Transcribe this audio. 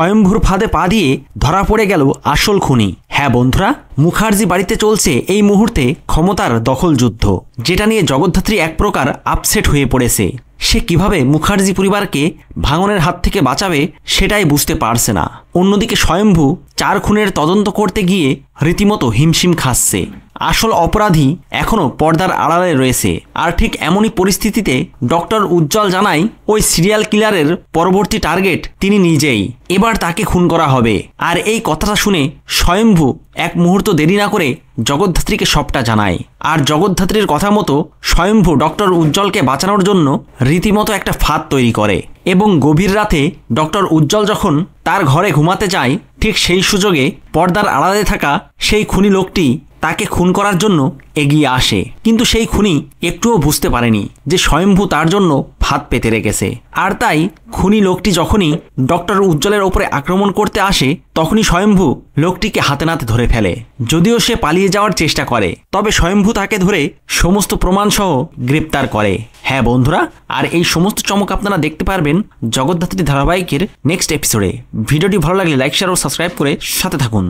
স্বয়ম্ভুর ফাঁদে পা দিয়ে ধরা পড়ে গেল আসল খুনি। হ্যাঁ বন্ধুরা, মুখার্জি বাড়িতে চলছে এই মুহূর্তে ক্ষমতার দখল যুদ্ধ, যেটা নিয়ে জগদ্ধাত্রী এক প্রকার আপসেট হয়ে পড়েছে। সে কিভাবে মুখার্জি পরিবারকে ভাঙনের হাত থেকে বাঁচাবে সেটাই বুঝতে পারছে না। অন্যদিকে স্বয়ম্ভু 4 খুনের তদন্ত করতে গিয়ে রীতিমতো হিমশিম খাচ্ছে। আসল অপরাধী এখনও পর্দার আড়ালে রয়েছে। আর ঠিক এমনই পরিস্থিতিতে ডক্টর উজ্জ্বল জানায় ওই সিরিয়াল কিলারের পরবর্তী টার্গেট তিনি নিজেই। এবার তাকে খুন করা হবে। আর এই কথাটা শুনে স্বয়ম্ভু এক মুহূর্ত দেরি না করে জগদ্ধাত্রীকে সবটা জানায়। আর জগদ্ধাত্রীর কথা মতো স্বয়ম্ভু ডক্টর উজ্জ্বলকে বাঁচানোর জন্য রীতিমতো একটা ফাঁদ তৈরি করে। এবং গভীর রাতে ডক্টর উজ্জ্বল যখন তার ঘরে ঘুমাতে যায়, ঠিক সেই সুযোগে পর্দার আড়ালে থাকা সেই খুনি লোকটি তাকে খুন করার জন্য এগিয়ে আসে। কিন্তু সেই খুনি একটুও বুঝতে পারেনি যে স্বয়ম্ভু তার জন্য ফাঁদ পেতে রেখেছে। আর তাই খুনি লোকটি যখনই ডক্টর উজ্জ্বলের ওপরে আক্রমণ করতে আসে, তখনই স্বয়ম্ভু লোকটিকে হাতে নাতে ধরে ফেলে। যদিও সে পালিয়ে যাওয়ার চেষ্টা করে, তবে স্বয়ম্ভু তাকে ধরে সমস্ত প্রমাণসহ গ্রেপ্তার করে। হ্যাঁ বন্ধুরা, আর এই সমস্ত চমক আপনারা দেখতে পারবেন জগদ্ধাত্রী ধারাবাহিকের নেক্সট এপিসোডে। ভিডিওটি ভালো লাগলে লাইক, শেয়ার ও সাবস্ক্রাইব করে সাথে থাকুন।